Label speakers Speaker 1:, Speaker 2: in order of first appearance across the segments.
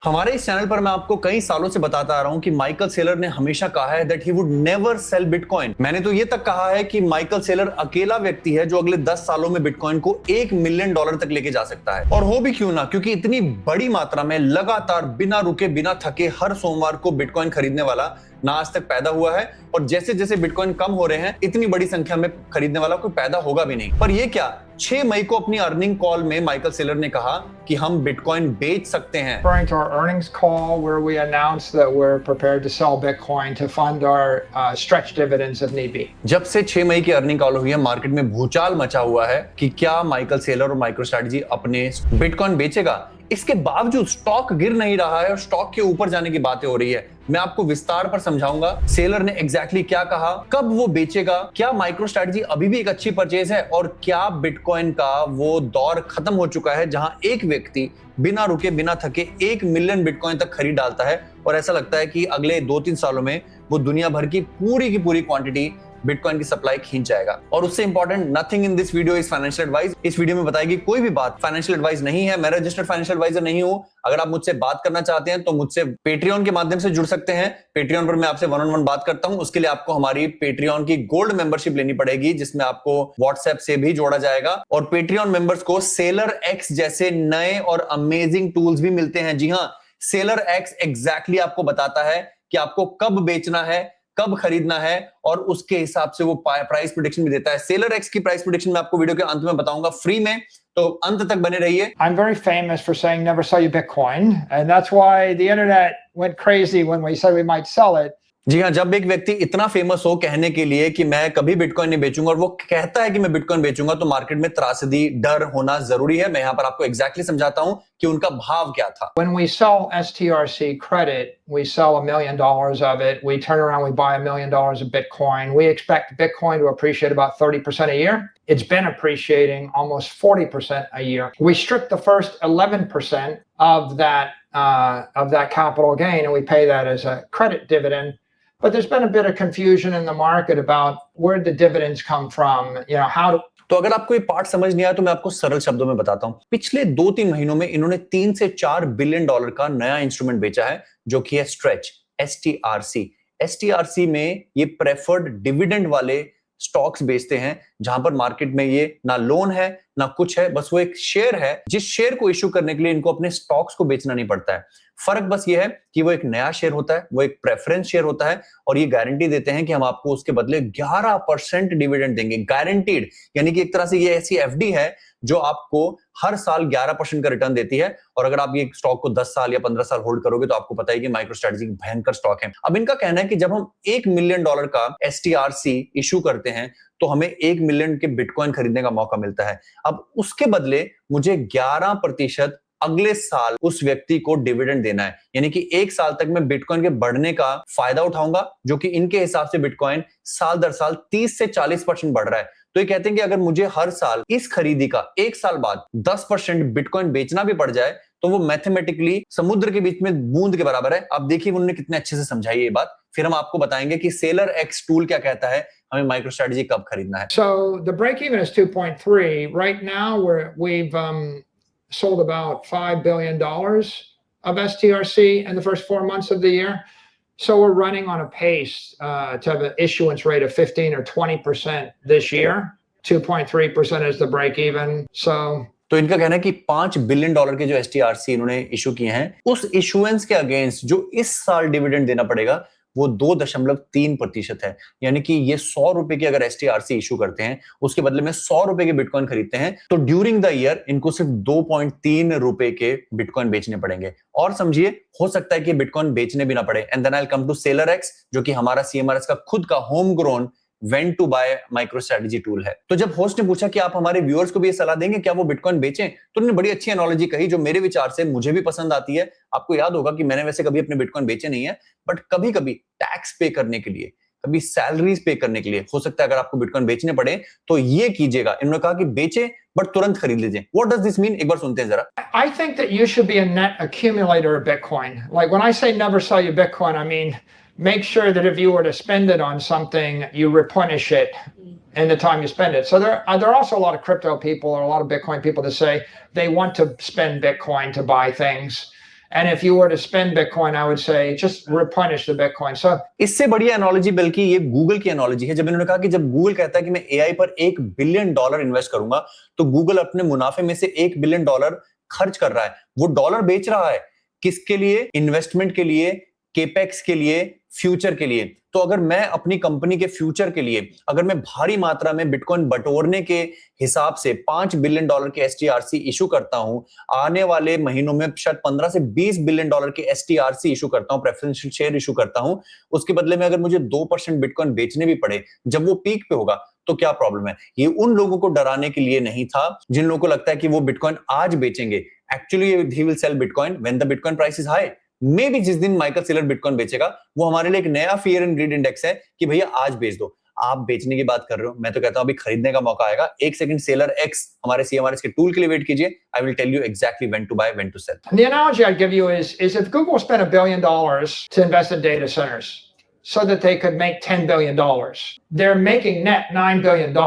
Speaker 1: हमारे इस चैनल पर मैं आपको कई सालों से बताता आ रहा हूं कि माइकल सेलर ने हमेशा कहा है that he would never cell bitcoin. मैंने तो ये तक कहा है कि माइकल सेलर अकेला व्यक्ति है जो अगले 10 सालों में बिटकॉइन को $1 मिलियन तक लेके जा सकता है। और हो भी क्यों ना, क्योंकि इतनी बड़ी मात्रा में लगातार बिना रुके बिना थके हर सोमवार को बिटकॉइन खरीदने वाला ना आज तक पैदा हुआ है, और जैसे जैसे बिटकॉइन कम हो रहे हैं इतनी बड़ी संख्या में खरीदने वाला कोई पैदा होगा भी नहीं। पर ये क्या, 6 मई को अपनी अर्निंग कॉल में माइकल सेलर ने कहा कि हम बिटकॉइन बेच सकते हैं।
Speaker 2: Referring to our earnings call where we announced that we're prepared to sell Bitcoin to fund our stretch dividends if need be.
Speaker 1: जब से 6 मई की अर्निंग कॉल हुई है, मार्केट में भूचाल मचा हुआ है कि क्या माइकल सेलर और माइक्रोस्ट्रैटेजी अपने बिटकॉइन बेचेगा। इसके बावजूद स्टॉक गिर नहीं रहा है और स्टॉक के ऊपर जाने की बातें हो रही है। मैं आपको विस्तार पर समझाऊंगा सेलर ने एग्जैक्टली क्या कहा, कब वो बेचेगा, क्या माइक्रोस्ट्रैटेजी अभी भी एक अच्छी परचेज है, और क्या बिटकॉइन का वो दौर खत्म हो चुका है जहां एक व्यक्ति बिना रुके बिना थके 1 मिलियन बिटकॉइन तक खरीद डालता है और ऐसा लगता है कि अगले 2-3 सालों में वो दुनिया भर की पूरी क्वांटिटी बिटकॉइन की सप्लाई खींच जाएगा। और उससे important, nothing in this video is financial advice. इस वीडियो में बताएगी कोई भी बात फाइनेंशियल एडवाइस नहीं है। मैं रजिस्टर्ड फाइनेंशियल एडवाइजर नहीं हूं। अगर आप मुझसे बात करना चाहते हैं तो मुझसे पेट्रियन के माध्यम से जुड़ सकते हैं। पेट्रियन पर मैं आपसे 1-on-1 बात करता हूं। उसके लिए आपको हमारी पेट्रियन की गोल्ड मेंबरशिप लेनी पड़ेगी, जिसमें आपको व्हाट्सएप से भी जोड़ा जाएगा और पेट्रियन मेंबर्स को सेलर एक्स जैसे नए और अमेजिंग टूल्स भी मिलते हैं। जी हाँ, सेलर एक्स एग्जैक्टली आपको बताता है कि आपको कब बेचना है, कब खरीदना है, और उसके हिसाब से वो प्राइस प्रेडिक्शन भी देता है। सेलर एक्स की प्राइस प्रेडिक्शन मैं आपको वीडियो के अंत में बताऊंगा फ्री में, तो अंत तक बने रहिए।
Speaker 2: I'm very famous for saying never sell your Bitcoin, and that's why the internet went crazy when we said we might sell it.
Speaker 1: जी हाँ, जब एक व्यक्ति इतना फेमस हो कहने के लिए कि मैं कभी बिटकॉइन नहीं बेचूंगा और वो कहता है कि मैं बिटकॉइन बेचूंगा, तो मार्केट में त्रासदी, डर होना जरूरी है। मैं यहाँ पर आपको एग्जैक्टली समझाता हूं कि उनका भाव क्या था।
Speaker 2: When we sell STRC credit, we sell $1 million of it. We turn around, we buy $1 million of Bitcoin. We expect Bitcoin to appreciate about 30% a year. It's been appreciating almost 40% a year. We strip the first 11% of that capital gain, and we pay that as a credit dividend. But there's been a bit of confusion in the market about where the dividends come from. How do
Speaker 1: तो अगर आपको ये part समझ नहीं आया तो मैं आपको सरल शब्दों में बताता हूं। पिछले 2-3 महीनों में इन्होंने $3 से $4 बिलियन का नया इंस्ट्रूमेंट बेचा है, जो कि है स्ट्रेच, STRC। STRC में ये प्रेफर्ड डिविडेंड वाले स्टॉक्स बेचते हैं, जहां पर मार्केट में ये ना लोन है ना कुछ है, बस वो एक शेयर है जिस शेयर को इश्यू करने के लिए इनको अपने स्टॉक्स को बेचना नहीं पड़ता है। फर्क बस ये है कि वो एक नया शेयर होता है, वो एक प्रेफरेंस शेयर होता है, और ये गारंटी देते हैं कि हम आपको उसके बदले 11% डिविडेंड देंगे, गारंटीड। यानी कि एक तरह से ये ऐसी एफडी है जो आपको हर साल 11% का रिटर्न देती है। और अगर आप ये स्टॉक को 10 साल या 15 साल होल्ड करोगे तो आपको पता है कि माइक्रोस्ट्रैटेजी भयंकर स्टॉक है। अब इनका कहना है कि जब हम $1 मिलियन का STRC इशू करते हैं तो हमें 1 मिलियन के बिटकॉइन खरीदने का मौका मिलता है। अब उसके बदले मुझे 11% अगले साल उस व्यक्ति को डिविडेंड देना है, यानी कि 1 साल तक मैं बिटकॉइन के बढ़ने का फायदा उठाऊंगा, जो कि इनके हिसाब से बिटकॉइन साल दर साल 30 से 40% बढ़ रहा है। तो ये कहते हैं कि अगर मुझे हर साल इस खरीदी का 1 साल बाद 10% बिटकॉइन बेचना भी पड़ जाए तो वो मैथमेटिकली समुद्र के बीच में बूंद के बराबर है। आप देखिए उन्होंने कितने अच्छे से समझाई ये बात। फिर हम आपको बताएंगे कि सेलर एक्स टूल क्या कहता है, हमें माइक्रोस्ट्रैटेजी कब खरीदना है।
Speaker 2: So the break even is 2.3 right now. We've sold about $5 billion of STRC in the first 4 months of the year. So we're running on a pace to have an issuance rate of 15 or 20% this year. 2.3% is the break even.
Speaker 1: तो इनका कहना है कि $5 billion के जो STRC इन्होंने issue किए हैं, उस इशुएंस के अगेंस्ट जो इस साल डिविडेंड देना पड़ेगा वो 2.3% है। यानी कि ये ₹100 की अगर STRC इशू करते हैं, उसके बदले में ₹100 के बिटकॉइन खरीदते हैं, तो ड्यूरिंग द ईयर इनको सिर्फ ₹2.3 के बिटकॉइन बेचने पड़ेंगे। और समझिए, हो सकता है कि बिटकॉइन बेचने भी ना पड़े। And then I will come to seller x, जो कि हमारा CMRS का खुद का home grown when to buy MicroStrategy tool है। तो जब होस्ट ने पूछा कि आप हमारे व्यूअर्स को भी ये सलाह देंगे क्या वो बिटकॉइन बेचें, तो उन्होंने बड़ी अच्छी एनालॉजी कही जो मेरे विचार से मुझे भी पसंद आती है। आपको याद होगा कि मैंने वैसे कभी अपने बिटकॉइन बेचे नहीं है, बट कभी कभी टैक्स पे करने के लिए, कभी सैलरीज पे करने के लिए हो सकता है अगर आपको बिटकॉइन बेचने पड़े तो ये कीजिएगा। इन्होंने कहा कि बेचे बट तुरंत खरीद लीजिए। व्हाट डज दिस मीन, एक बार सुनते हैं जरा।
Speaker 2: I think that you should be a net accumulator of Bitcoin. Like when I say never sell your Bitcoin, I mean make sure that if you were to spend it on something, you replenish it in the time you spend it. So there are also a lot of crypto people or a lot of Bitcoin people that say they want to spend Bitcoin to buy things. And if you were to spend Bitcoin, I would say just replenish the Bitcoin. So
Speaker 1: इससे बढ़िया analogy बल्कि ये Google की analogy है। जब इन्होंने कहा कि जब गूगल कहता है कि मैं एआई पर $1 बिलियन इन्वेस्ट करूंगा, तो गूगल अपने मुनाफे में से $1 बिलियन खर्च कर रहा है। वो डॉलर बेच रहा है किसके लिए? इन्वेस्टमेंट के लिए, केपेक्स के लिए, फ्यूचर के लिए। तो अगर मैं अपनी कंपनी के फ्यूचर के लिए अगर मैं भारी मात्रा में बिटकॉइन बटोरने के हिसाब से $5 बिलियन के STRC इशू करता हूं, आने वाले महीनों में शायद 15 से $20 बिलियन के STRC इशू करता हूं, प्रेफरेंशियल शेयर इशू करता हूं, उसके बदले में अगर मुझे 2% बिटकॉइन बेचने भी पड़े जब वो पीक पे होगा, तो क्या प्रॉब्लम है? ये उन लोगों को डराने के लिए नहीं था जिन लोगों को लगता है कि वो बिटकॉइन आज बेचेंगे। Actually he will sell bitcoin when the bitcoin price is high. May be जिस दिन माइकल सेलर बिटकॉइन बेचेगा, वो हमारे लिए एक नया फियर एंड ग्रीड इंडेक्स है कि भैया आज बेच दो। आप बेचने की बात कर रहे हो, मैं तो कहता हूं अभी खरीदने का मौका आएगा। एक सेकंड सेलर एक्स हमारे CMRS के टूल के लिए वेट कीजिए। I will tell you exactly when to buy, when to sell.
Speaker 2: the analogy I'd give you is if Google spent $1 billion to invest in data centers so that they could make $10 billion, they're making net $9 billion.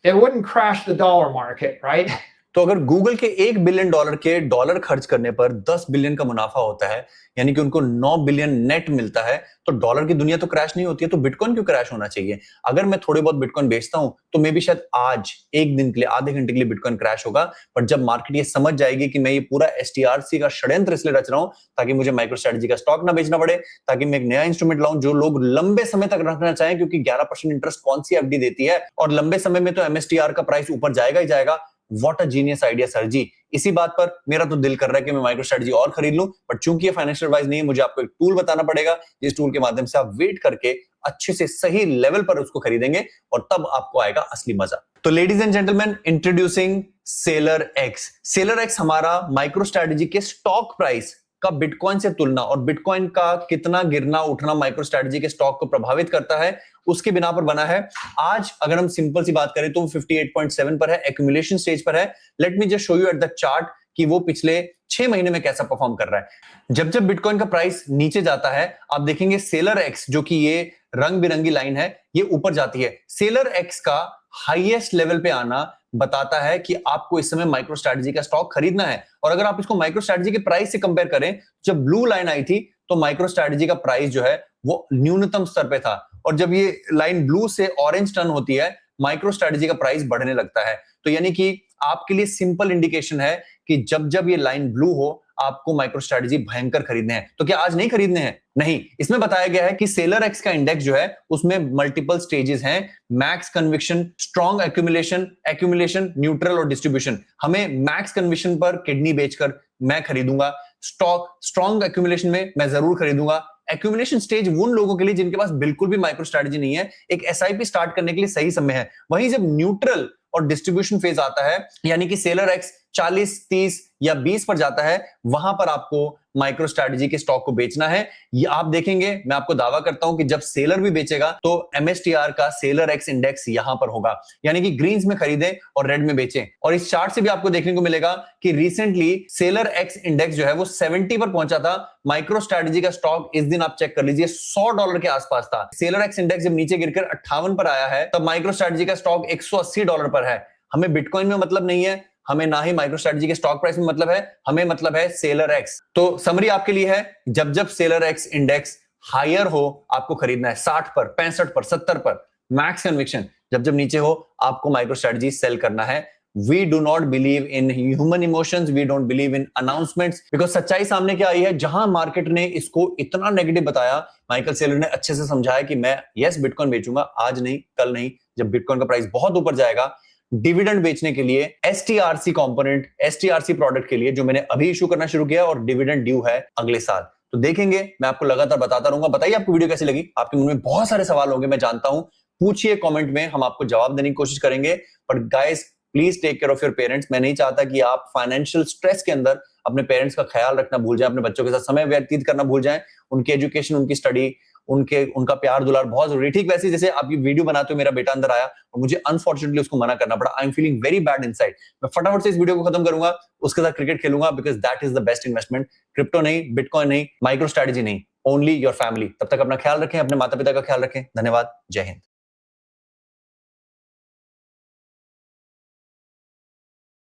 Speaker 2: It wouldn't crash the dollar market, right?
Speaker 1: तो अगर Google के $1 billion के dollar खर्च करने पर 10 billion का मुनाफा होता है, यानी कि उनको 9 बिलियन नेट मिलता है, तो डॉलर की दुनिया तो क्रैश नहीं होती है, तो बिटकॉइन क्यों क्रैश होना चाहिए? अगर मैं थोड़े बहुत बिटकॉइन बेचता हूं, तो मे बी शायद आज एक दिन के लिए, आधे घंटे के लिए बिटकॉइन क्रैश होगा, पर जब मार्केट ये समझ जाएगी कि मैं ये पूरा STRC का षड्यंत्र इसलिए रच रहा हूं ताकि मुझे माइक्रो स्ट्रेटजी का स्टॉक ना बेचना पड़े, ताकि मैं एक नया इंस्ट्रूमेंट लाऊं जो लोग लंबे समय तक रखना चाहें, क्योंकि 11% इंटरेस्ट कौन सी FD देती है, और लंबे समय में तो MSTR का प्राइस ऊपर जाएगा ही जाएगा। What a genius idea sir ji. इसी बात पर मेरा तो दिल कर रहा है कि मैं माइक्रो स्ट्रेटजी और खरीद लूं, बट चूंकि ये फाइनेंशियल एडवाइस नहीं है, मुझे आपको एक टूल बताना पड़ेगा, जिस टूल के माध्यम से आप वेट करके अच्छे से सही लेवल पर उसको खरीदेंगे, और तब आपको आएगा असली मजा। तो ladies and gentleman, introducing seller x. Seller x हमारा माइक्रो स्ट्रेटजी के स्टॉक प्राइस का बिटकॉइन से तुलना और बिटकॉइन का कितना गिरना उठना माइक्रो स्ट्रेटजी के स्टॉक को प्रभावित करता है, उसके बिना पर बना है। आज अगर हम सिंपल सी बात करें तो 58.7 पर है, एक्यूमुलेशन स्टेज पर है। Let me just show you at the chart कि वो पिछले 6 महीने में कैसा परफॉर्म कर रहा है। जब जब बिटकॉइन का प्राइस नीचे जाता है, आप देखेंगे सेलर एक्स, जो कि ये रंग बिरंगी लाइन है, ये ऊपर जाती है। सेलर एक्स का हाईएस्ट लेवल पे आना बताता है कि आपको इस समय माइक्रो स्ट्रेटजी का स्टॉक खरीदना है। और अगर आप इसको माइक्रो स्ट्रेटजी के प्राइस से कंपेयर करें, जब ब्लू लाइन आई थी तो माइक्रो स्ट्रेटजी का प्राइस जो है वो न्यूनतम स्तर पे था, और जब ये लाइन ब्लू से ऑरेंज टर्न होती है, माइक्रो स्ट्रेटजी का प्राइस बढ़ने लगता है। तो यानी कि आपके लिए सिंपल इंडिकेशन है कि जब जब ये लाइन ब्लू हो, आपको माइक्रो स्ट्रेटजी भयंकर खरीदने हैं। तो क्या आज नहीं खरीदने हैं? नहीं। इसमें बताया गया है कि सेलर एक्स का इंडेक्स जो है उसमें मल्टीपल स्टेजेस हैं, max conviction, strong accumulation, neutral और डिस्ट्रीब्यूशन। हमें मैक्स कन्विक्शन पर किडनी बेचकर मैं खरीदूंगा, स्ट्रॉन्ग एक्यूमुलेशन में मैं जरूर खरीदूंगा। एक्यूमुलेशन स्टेज उन लोगों के लिए जिनके पास बिल्कुल भी माइक्रो स्ट्रेटजी नहीं है, एक SIP स्टार्ट करने के लिए सही समय है। वहीं जब न्यूट्रल और डिस्ट्रीब्यूशन फेज आता है, यानी कि सेलर एक्स 40, 30 या 20 पर जाता है, वहां पर आपको माइक्रो स्ट्रेटजी के स्टॉक को बेचना है। ये आप देखेंगे, मैं आपको दावा करता हूं कि जब सेलर भी बेचेगा तो MSTR का सेलर एक्स इंडेक्स यहां पर होगा, यानी कि ग्रीन्स में खरीदें और रेड में बेचें। और इस चार्ट से भी आपको देखने को मिलेगा कि रिसेंटली सेलर एक्स इंडेक्स जो है वो 70 पर पहुंचा था। माइक्रो स्ट्रेटजी का स्टॉक इस दिन आप चेक कर लीजिए $100 के आसपास था। सेलर एक्स इंडेक्स जब नीचे गिरकर 58 पर आया है, तब माइक्रो स्ट्रेटजी का स्टॉक $180 पर है। हमें बिटकॉइन में मतलब नहीं है, हमें ना ही माइक्रो स्ट्रेटजी के स्टॉक प्राइस में मतलब है, हमें मतलब है सेलर एक्स। तो समरी आपके लिए है, जब जब सेलर एक्स इंडेक्स हायर हो आपको खरीदना है, 60 पर, 65 पर, 70 पर मैक्स कन्विक्शन। जब जब नीचे हो आपको माइक्रो स्ट्रेटजी सेल करना है। We do not believe in human emotions, we don't believe in announcements, because सच्चाई सामने क्या आई है, जहां मार्केट ने इसको इतना नेगेटिव बताया, माइकल सेलर ने अच्छे से समझाया कि मैं बिटकॉइन बेचूंगा, आज नहीं, कल नहीं, जब बिटकॉइन का प्राइस बहुत ऊपर जाएगा। डिविडेंड बेचने के लिए STRC कंपोनेंट, STRC प्रोडक्ट के लिए जो मैंने अभी इशू करना शुरू किया, और डिविडेंड ड्यू है अगले साल। तो देखेंगे, मैं आपको लगातार बताता रहूंगा। बताइए आपको वीडियो कैसी लगी? आपके मन में बहुत सारे सवाल होंगे, मैं जानता हूं, पूछिए कमेंट में, हम आपको जवाब देने की कोशिश करेंगे। But guys, please take care of your parents. मैं नहीं चाहता कि आप फाइनेंशियल स्ट्रेस के अंदर अपने पेरेंट्स का ख्याल रखना भूल जाएं, अपने बच्चों के साथ समय व्यतीत करना भूल जाएं। उनकी एजुकेशन, उनकी स्टडी, उनका प्यार दुलार बहुत जरूरी। ठीक वैसे जैसे आप ये वीडियो बनाते हो, मेरा बेटा अंदर आया और मुझे अनफॉर्चुनेटली उसको मना करना पड़ा। I am feeling very bad inside. मैं फटाफट से इस वीडियो को खत्म करूंगा, उसके साथ क्रिकेट खेलूंगा, because that is the best investment. Crypto नहीं, बिटकॉइन नहीं, माइक्रो स्ट्रेटजी नहीं, ओनली योर फैमिली। तब तक अपना ख्याल रखें, अपने माता पिता का ख्याल रखें। धन्यवाद, जय हिंद।